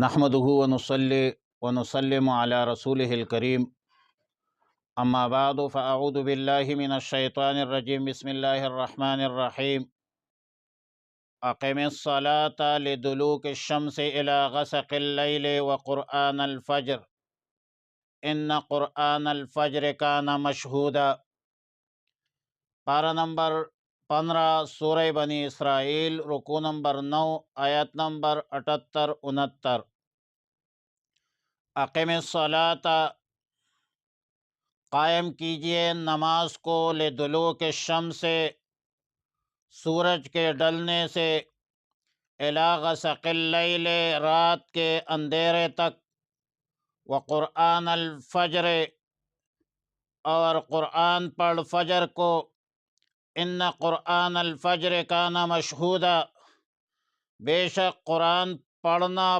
نحمده ونصلي ونسلم على رسوله الكريم اما بعد فاعوذ بالله من الشيطان الرجيم بسم الله الرحمن الرحيم اقم الصلاة لدلوك الشمس الى غسق الليل وقرآن الفجر ان قرآن الفجر كان مشهودا۔ پارہ نمبر 15 سورہ بنی اسرائیل، رکوع نمبر 9، آیت نمبر 78-69۔ اقم الصلاة، قائم کیجئے نماز کو، لدلوک الشمس، سورج کے ڈلنے سے، الی غسق اللیل، رات کے اندھیرے تک، وقرآن الفجر، اور قرآن پڑھ فجر کو، ان قرآن الفجر کان مشہودا، بے شک قرآن پڑھنا